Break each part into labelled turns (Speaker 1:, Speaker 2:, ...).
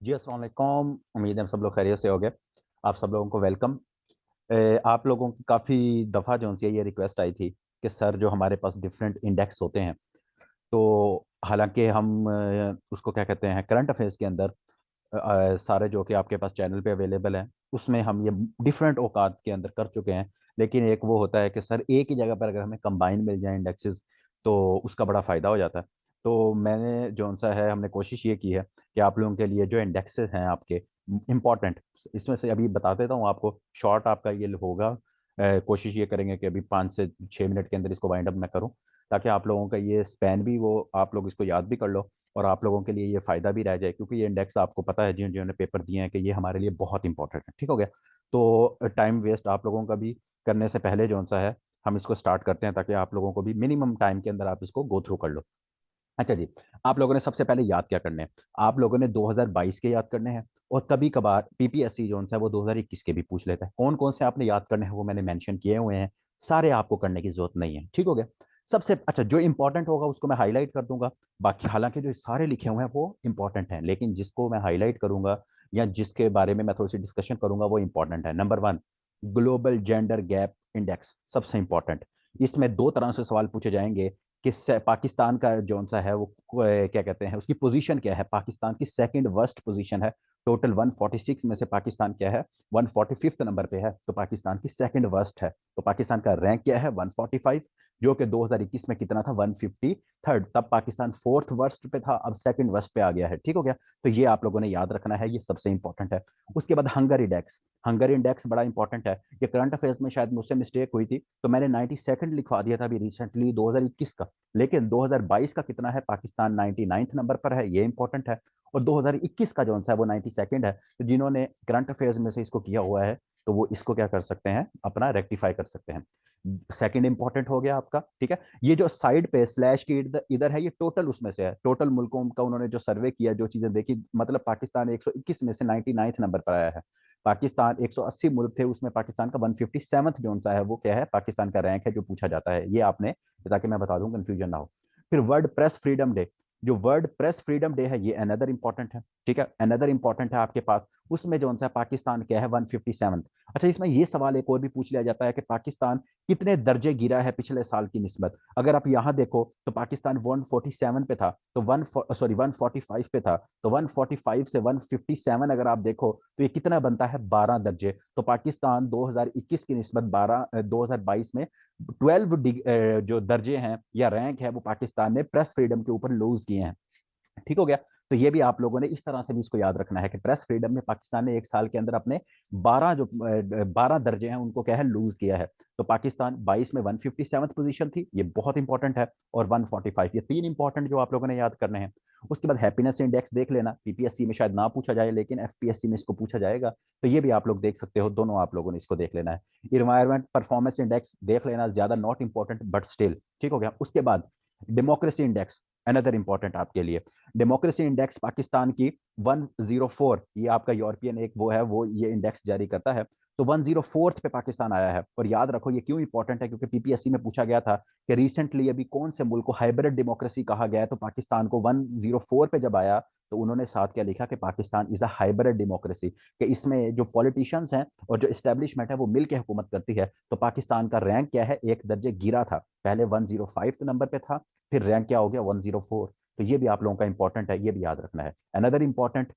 Speaker 1: जी अस्सलाम वालेकुम। उम्मीद है हम सब लोग खैरियत से हो गए। आप सब लोगों को वेलकम। आप लोगों की काफ़ी दफ़ा जो उनसे ये रिक्वेस्ट आई थी कि सर जो हमारे पास डिफरेंट इंडेक्स होते हैं, तो हालांकि हम उसको क्या कहते हैं, करंट अफेयर्स के अंदर सारे जो कि आपके पास चैनल पे अवेलेबल हैं, उसमें हम ये डिफरेंट औकात के अंदर कर चुके हैं। लेकिन एक वो होता है कि सर एक ही जगह पर अगर हमें कंबाइन मिल जाए इंडेक्सेस, तो उसका बड़ा फ़ायदा हो जाता है। तो मैंने जो सा है, हमने कोशिश ये की है कि आप लोगों के लिए जो इंडेक्सेस हैं आपके इम्पॉर्टेंट, इसमें से अभी बता देता हूँ आपको। शॉर्ट आपका ये होगा। कोशिश ये करेंगे कि अभी 5 से 6 मिनट के अंदर इसको वाइंड अप मैं करूँ, ताकि आप लोगों का ये स्पैन भी, वो आप लोग इसको याद भी कर लो, और आप लोगों के लिए ये फायदा भी रह जाए, क्योंकि ये इंडेक्स आपको पता है जिन जिन्होंने पेपर दिए हैं कि ये हमारे लिए बहुत इंपॉर्टेंट है। ठीक हो गया? तो टाइम वेस्ट आप लोगों का भी करने से पहले जो सा है, हम इसको स्टार्ट करते हैं, ताकि आप लोगों को भी मिनिमम टाइम के अंदर आप इसको गो थ्रू कर लो। अच्छा जी। आप लोगों ने सबसे पहले याद क्या करने हैं? आप लोगों ने 2022 के याद करने हैं, और कभी कभार पीपीएससी जो है वो 2021 के भी पूछ लेता है। कौन कौन से आपने याद करने हैं वो मैंने मेंशन किए हुए हैं। सारे आपको करने की जरूरत नहीं है। ठीक हो गया? सबसे अच्छा जो इंपॉर्टेंट होगा उसको मैं हाईलाइट कर दूंगा। बाकी हालांकि जो सारे लिखे हुए हैं वो इंपॉर्टेंट हैं, लेकिन जिसको मैं हाईलाइट करूंगा या जिसके बारे में मैं थोड़ी सी डिस्कशन करूंगा वो इंपॉर्टेंट है। Number 1, global gender gap index, सबसे इंपॉर्टेंट। इसमें दो तरह से सवाल पूछे जाएंगे कि पाकिस्तान का जो सा है वो क्या कहते हैं, उसकी पोजीशन क्या है। पाकिस्तान की सेकंड वर्स्ट पोजीशन है। टोटल 146 में से पाकिस्तान क्या है, 145th नंबर पे है, तो पाकिस्तान की सेकंड वर्स्ट है। तो पाकिस्तान का रैंक क्या है, 145, जो कि 2021 में कितना था, 153rd। तब पाकिस्तान फोर्थ वर्स्ट पे था, अब सेकंड वर्स्ट पे आ गया है। ठीक हो गया? तो ये आप लोगों ने याद रखना है, ये सबसे इंपॉर्टेंट है। उसके बाद हंगर इंडेक्स। हंगर इंडेक्स बड़ा इंपॉर्टेंट है। ये करंट अफेयर्स में शायद मुझसे मिस्टेक हुई थी, तो मैंने 92nd लिखवा दिया था अभी रिसेंटली 2021 का। लेकिन 2022 का कितना है, पाकिस्तान 99th नंबर पर है, ये इंपॉर्टेंट है। और 2021 का जो है वो 92nd है। तो जिन्होंने करंट अफेयर्स में से इसको किया हुआ है, तो वो इसको क्या कर सकते हैं, अपना रेक्टिफाई कर सकते हैं। सेकंड इंपॉर्टेंट हो गया आपका। ठीक है? ये जो साइड पे स्लैश की इधर इधर है, ये टोटल उसमें से है, टोटल मुल्कों का उन्होंने जो सर्वे किया, जो चीजें देखी, मतलब पाकिस्तान 121 में से 99th नंबर पर आया है। पाकिस्तान 180 मुल्क थे, उसमें पाकिस्तान का 157th जो सा है वो क्या है, पाकिस्तान का रैंक है जो पूछा जाता है। ये आपने, ताकि मैं बता दूं कंफ्यूजन ना हो। फिर वर्ल्ड प्रेस फ्रीडम डे। जो वर्ल्ड प्रेस फ्रीडम डे है, ये अनदर इंपॉर्टेंट है। ठीक है? अनदर इंपॉर्टेंट है आपके पास। उसमें जो सा पाकिस्तान क्या है, 157th। अच्छा, इसमें ये सवाल एक और भी पूछ लिया जाता है कि पाकिस्तान कितने दर्जे गिरा है पिछले साल की निस्बत। अगर आप यहां देखो तो पाकिस्तान 147 पे था, तो 145 पे था, तो 145 से 157 अगर आप देखो तो ये कितना बनता है, 12 दर्जे। तो पाकिस्तान 2021 की निस्बत 2022 में 12 जो दर्जे हैं या रैंक है, वो पाकिस्तान ने प्रेस फ्रीडम के ऊपर लूज किए हैं। ठीक हो गया? तो ये भी आप लोगों ने इस तरह से भी इसको याद रखना है कि प्रेस फ्रीडम में पाकिस्तान ने एक साल के अंदर अपने 12 दर्जे हैं उनको क्या है, लूज किया है। तो पाकिस्तान 22 में 157th पोजीशन थी, ये बहुत इंपॉर्टेंट है। और 145, ये तीन इंपॉर्टेंट जो आप लोगों ने याद करने हैं। उसके बाद हैप्पीनेस इंडेक्स देख लेना, पीपीएससी में शायद ना पूछा जाए, लेकिन एफपीएससी में इसको पूछा जाएगा, तो ये भी आप लोग देख सकते हो। दोनों आप लोगों ने इसको देख लेना है। इन्वायरमेंट परफॉर्मेंस इंडेक्स देख लेना, ज्यादा नॉट इंपॉर्टेंट बट स्टिल। ठीक हो गया? उसके बाद डेमोक्रेसी इंडेक्स, अनदर इंपॉर्टेंट आपके लिए। डेमोक्रेसी इंडेक्स पाकिस्तान की 104, ये आपका यूरोपियन एक वो है, वो ये इंडेक्स जारी करता है। तो 104th पे पाकिस्तान आया है। और याद रखो ये क्यों इंपॉर्टेंट है, क्योंकि पीपीएससी में पूछा गया था कि रिसेंटली अभी कौन से मुल्क को हाइब्रिड डेमोक्रेसी कहा गया है, तो पाकिस्तान को 104 पे जब आया, तो उन्होंने साथ क्या लिखा कि Pakistan is a hybrid democracy, कि इसमें जो पॉलिटिशियंस हैं और जो इस्टेब्लिशमेंट है वो मिलकर हुकूमत करती है। तो पाकिस्तान का रैंक क्या है, एक दर्जे गिरा था, पहले 105 नंबर पे था, फिर रैंक क्या हो गया, 104। तो ये भी आप लोगों का इंपॉर्टेंट है, ये भी याद रखना है। Another important,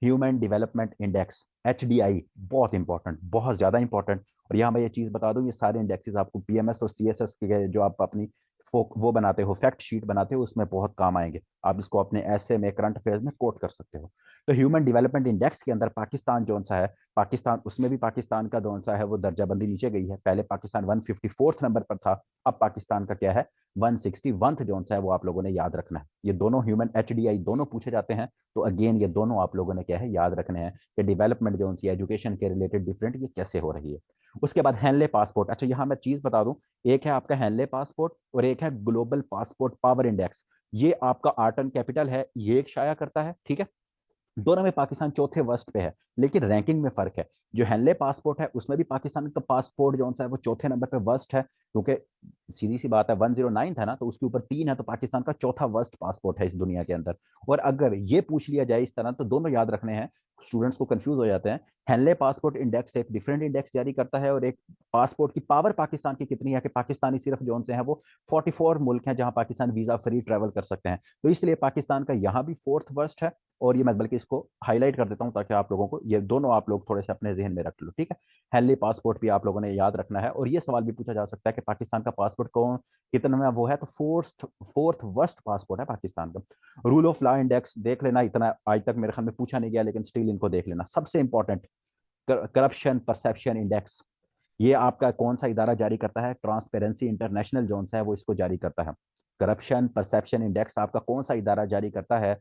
Speaker 1: human development index, HDI, बहुत इंपॉर्टेंट, बहुत ज्यादा इंपॉर्टेंट। और यहाँ मैं ये चीज बता दूं, ये सारे इंडेक्सेस आपको पीएमएस और सीएसएस के जो आप अपनी वो बनाते हो, फैक्ट शीट बनाते हो, उसमें बहुत काम आएंगे। आप इसको अपने ऐसे में, करंट अफेयर्स में कोट कर सकते हो। तो ह्यूमन डेवलपमेंट इंडेक्स के अंदर पाकिस्तान जो सा है, पाकिस्तान उसमें भी पाकिस्तान का जो सा है वो दर्जाबंदी नीचे गई है। पहले पाकिस्तान 154th नंबर पर था, अब पाकिस्तान का क्या है, 161th जो सा है, वो आप लोगों ने याद रखना है। ये दोनों ह्यूमन एचडीआई दोनों पूछे जाते हैं। तो अगेन ये दोनों आप लोगों ने क्या है, याद रखने हैं कि डेवलपमेंट जो सी एजुकेशन के रिलेटेड डिफरेंट ये कैसे हो रही है। उसके बाद हैंडले पासपोर्ट। अच्छा, यहाँ मैं चीज बता दूं, एक है आपका हैंडले पासपोर्ट और एक है ग्लोबल पासपोर्ट पावर इंडेक्स। ये आपका आर्ट एंड कैपिटल है, ये एक शाया करता है। ठीक है? दोनों में पाकिस्तान चौथे वर्स्ट पे है, लेकिन रैंकिंग में फर्क है। जो हेनले पासपोर्ट है उसमें भी पाकिस्तान का पासपोर्ट जो सा है वो चौथे नंबर पे वर्स्ट है, क्योंकि सीधी सी बात है 109 था ना, तो उसके ऊपर 3 है, तो पाकिस्तान का चौथा वर्स्ट पासपोर्ट है इस दुनिया के अंदर। और अगर ये पूछ लिया जाए इस तरह, तो दोनों याद रखने हैं, स्टूडेंट्स को कंफ्यूज हो जाते हैं। हेनले पासपोर्ट इंडेक्स एक डिफरेंट इंडेक्स जारी करता है, और एक पासपोर्ट की पावर पाकिस्तान की कितनी है कि पाकिस्तानी सिर्फ जो से हैं वो 44 मुल्क हैं जहां पाकिस्तान वीजा फ्री ट्रेवल कर सकते हैं। तो इसलिए पाकिस्तान का यहाँ भी फोर्थ वर्स्ट है। और ये मैं बल्कि इसको हाईलाइट कर देता हूं ताकि आप लोगों को ये दोनों आप लोग थोड़े से अपने जहन में रख लो, ठीक है। हेनली पासपोर्ट भी आप लोगों ने याद रखना है। और ये सवाल भी पूछा जा सकता है कि पाकिस्तान का पासपोर्ट कौन कितना में वो है, तो फोर्थ वर्स्ट पासपोर्ट है पाकिस्तान का। रूल ऑफ लॉ इंडेक्स देख लेना, इतना आज तक मेरे ख्याल में पूछा नहीं गया, लेकिन स्टिल इनको देख लेना। सबसे इंपॉर्टेंट करप्शन परसेप्शन इंडेक्स, ये आपका कौन सा इदारा जारी करता है? ट्रांसपेरेंसी इंटरनेशनल जोन है वो इसको जारी करता है। करप्शन परसेप्शन इंडेक्स आपका कौन सा इदारा जारी करता है?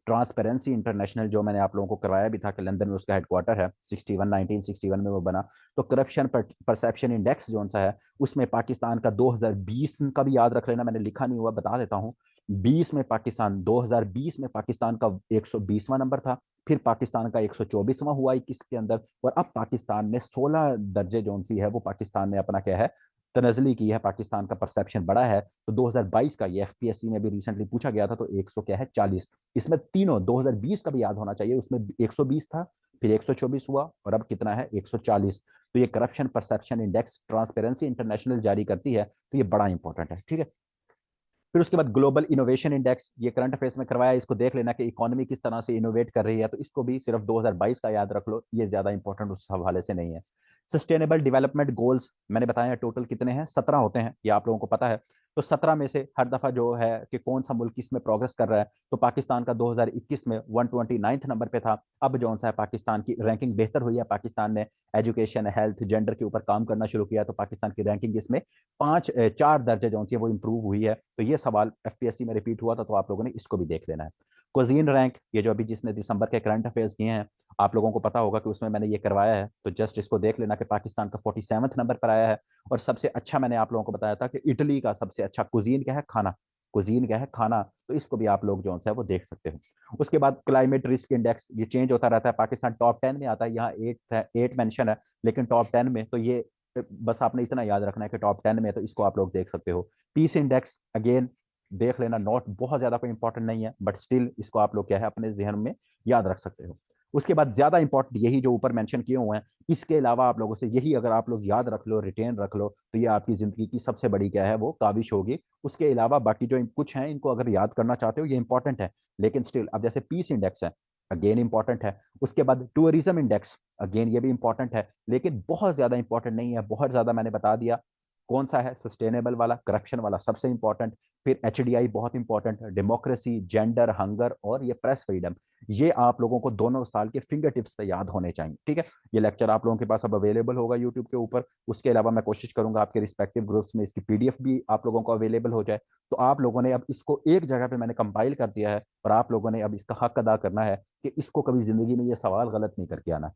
Speaker 1: ट्रांसपेरेंसी इंटरनेशनल, जो मैंने आप लोगों को करवाया भी था कि लंदन में उसका हेडक्वार्टर है, 61 1961 में वो बना। तो करप्शन परसेप्शन इंडेक्स जो सा है उसमें पाकिस्तान का 2020 का भी याद रख लेना, मैंने लिखा नहीं हुआ, बता देता हूँ। 2020 में पाकिस्तान का 120वां नंबर था, फिर पाकिस्तान का 124वां हुआ 21 के अंदर, और अब पाकिस्तान ने 16 दर्जे जो सी है वो पाकिस्तान ने अपना क्या है तनजली की है, पाकिस्तान का परसेप्शन बड़ा है। तो 2022 का ये एफपीएससी में भी रिसेंटली पूछा गया था, तो 100 क्या है 40। इसमें तीनों 2020 का भी याद होना चाहिए, उसमें 120 था, फिर 124 हुआ, और अब कितना है 140। तो ये corruption perception index transparency international जारी करती है, तो ये बड़ा इंपॉर्टेंट है, ठीक है। फिर उसके बाद ग्लोबल इनोवेशन इंडेक्स, ये करंट अफेयर्स में करवाया, इसको देख लेना कि इकोनॉमी किस तरह से इनोवेट कर रही है, तो इसको भी सिर्फ 2022 का याद रख लो, ये ज्यादा इंपॉर्टेंट उस हवाले से नहीं है। सस्टेनेबल डेवलपमेंट गोल्स मैंने बताया टोटल कितने हैं, 17 होते हैं, ये आप लोगों को पता है। तो 17 में से हर दफा जो है कि कौन सा मुल्क इसमें प्रोग्रेस कर रहा है, तो पाकिस्तान का 2021 में 129 नंबर पे था। अब जो सा है पाकिस्तान की रैंकिंग बेहतर हुई है, पाकिस्तान ने एजुकेशन हेल्थ जेंडर के ऊपर काम करना शुरू किया, तो पाकिस्तान की रैंकिंग इसमें 4 दर्जे जो सी है वो इंप्रूव हुई है। तो ये सवाल एफपीएससी में रिपीट हुआ था, तो आप लोगों ने इसको भी देख लेना है। क्वजीन रैंक, ये जो अभी जिसने दिसंबर के करंट अफेयर्स किए हैं, आप लोगों को पता होगा कि उसमें मैंने ये करवाया है, तो जस्ट इसको देख लेना कि पाकिस्तान का 47वें नंबर पर आया है। और सबसे अच्छा मैंने आप लोगों को बताया था कि इटली का सबसे अच्छा कुजीन क्या है, खाना। कुजीन क्या है, खाना। तो इसको भी आप लोग जो है वो देख सकते हो। उसके बाद क्लाइमेट रिस्क इंडेक्स, ये चेंज होता रहता है, पाकिस्तान टॉप 10 में आता है, यहाँ 8 मेंशन है, लेकिन टॉप 10 में, तो ये बस आपने इतना याद रखना है कि टॉप 10 में है, तो इसको आप लोग देख सकते हो। पीस इंडेक्स अगेन देख लेना, नोट बहुत ज्यादा कोई इंपॉर्टेंट नहीं है, बट स्टिल इसको आप लोग क्या है अपने जहन में याद रख सकते हो। उसके बाद ज्यादा इंपॉर्टेंट यही जो ऊपर मेंशन किए हुए हैं, इसके अलावा आप लोगों से यही अगर आप लोग याद रख लो, रिटेन रख लो, तो ये आपकी जिंदगी की सबसे बड़ी क्या है वो काबिश होगी। उसके अलावा बाकी जो कुछ है इनको अगर याद करना चाहते हो, ये इंपॉर्टेंट है, लेकिन स्टिल अब जैसे पीस इंडेक्स है, अगेन इंपॉर्टेंट है। उसके बाद टूरिज्म इंडेक्स, अगेन ये भी इंपॉर्टेंट है, लेकिन बहुत ज्यादा इंपॉर्टेंट नहीं है, बहुत ज्यादा मैंने बता दिया। कौन सा है? सस्टेनेबल वाला, करप्शन वाला सबसे इंपॉर्टेंट। फिर एचडीआई बहुत इंपॉर्टेंट, डेमोक्रेसी जेंडर हंगर और ये प्रेस फ्रीडम, ये आप लोगों को दोनों साल के फिंगर टिप्स पे याद होने चाहिए, ठीक है। ये लेक्चर आप लोगों के पास अब अवेलेबल होगा यूट्यूब के ऊपर। उसके अलावा मैं कोशिश करूंगा आपके रिस्पेक्टिव ग्रुप्स में इसकी पीडीएफ भी आप लोगों को अवेलेबल हो जाए। तो आप लोगों ने अब इसको एक जगह पे मैंने कंपाइल कर दिया है, और आप लोगों ने अब इसका हक अदा करना है कि इसको कभी जिंदगी में ये सवाल गलत नहीं करके आना।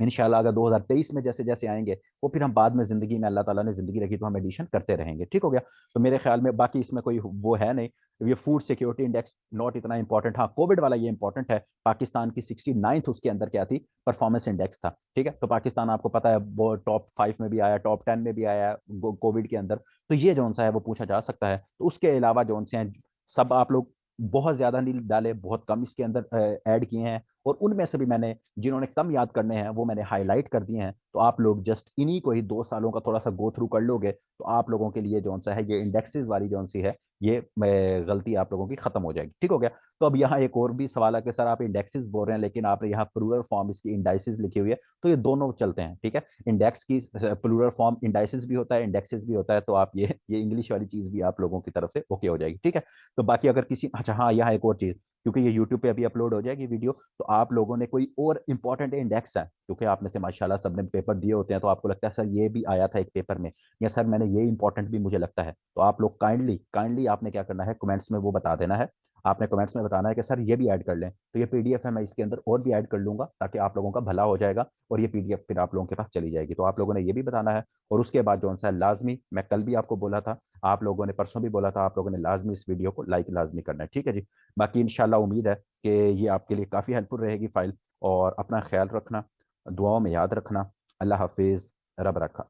Speaker 1: इंशाल्लाह अगर 2023 में जैसे जैसे आएंगे, वो फिर हम बाद में जिंदगी में अल्लाह ताला ने जिंदगी रखी तो हम एडिशन करते रहेंगे, ठीक हो गया। तो मेरे ख्याल में बाकी इसमें कोई वो है नहीं। ये फूड सिक्योरिटी इंडेक्स नॉट इतना इंपॉर्टेंट, हाँ कोविड वाला ये इंपॉर्टेंट है। पाकिस्तान की 69th उसके अंदर क्या थी, परफॉर्मेंस इंडेक्स था, ठीक है। तो पाकिस्तान आपको पता है वो टॉप 5 में भी आया, टॉप 10 में भी आया कोविड के अंदर। तो ये जो सा है वो पूछा जा सकता है। तो उसके अलावा जो से हैं सब आप लोग बहुत ज्यादा नहीं डाले, बहुत कम इसके अंदर ऐड किए हैं, और उनमें से भी मैंने जिन्होंने कम याद करने हैं वो मैंने हाईलाइट कर दिए हैं। तो आप लोग जस्ट इन्हीं को ही 2 सालों का थोड़ा सा गो थ्रू कर लोगे, तो आप लोगों के लिए जो सा है ये इंडेक्सेस वाली जो सी है ये गलती आप लोगों की खत्म हो जाएगी, ठीक हो गया। तो अब यहाँ एक और भी सवाल है कि सर आप इंडेक्सेस बोल रहे हैं, लेकिन आपने यहाँ प्लूरल फॉर्म इसकी इंडाइसिस लिखी हुई है, तो ये दोनों चलते हैं, ठीक है। इंडेक्स की प्लूरल फॉर्म इंडाइसिस भी होता है, इंडेक्सेस भी होता है, तो आप ये इंग्लिश वाली चीज भी आप लोगों की तरफ से ओके हो जाएगी, ठीक है। तो बाकी अगर किसी, अच्छा हाँ यहाँ एक और चीज, क्योंकि ये यूट्यूब पे अभी अपलोड हो जाएगी वीडियो, तो आप लोगों ने कोई और इंपॉर्टेंट इंडेक्स है, क्योंकि आप में से माशाल्लाह सबने पेपर दिए होते हैं, तो आपको लगता है सर ये भी आया था एक पेपर में, या सर मैंने ये इंपॉर्टेंट भी मुझे लगता है, तो आप लोग काइंडली काइंडली आपने क्या करना है, कमेंट्स में वो बता देना है। आपने कमेंट्स में बताना है कि सर ये भी ऐड कर लें, तो ये पीडीएफ है, मैं इसके अंदर और भी ऐड कर लूंगा ताकि आप लोगों का भला हो जाएगा और ये पीडीएफ फिर आप लोगों के पास चली जाएगी। तो आप लोगों ने ये भी बताना है। और उसके बाद जो सा लाजमी, मैं कल भी आपको बोला था, आप लोगों ने परसों भी बोला था, आप लोगों ने लाजमी इस वीडियो को लाइक लाजमी करना है, ठीक है जी। बाकी इंशाल्लाह उम्मीद है कि ये आपके लिए काफ़ी हेल्पफुल रहेगी फाइल। और अपना ख्याल रखना, दुआओं में याद रखना। अल्लाह हाफिज़, रब रखा।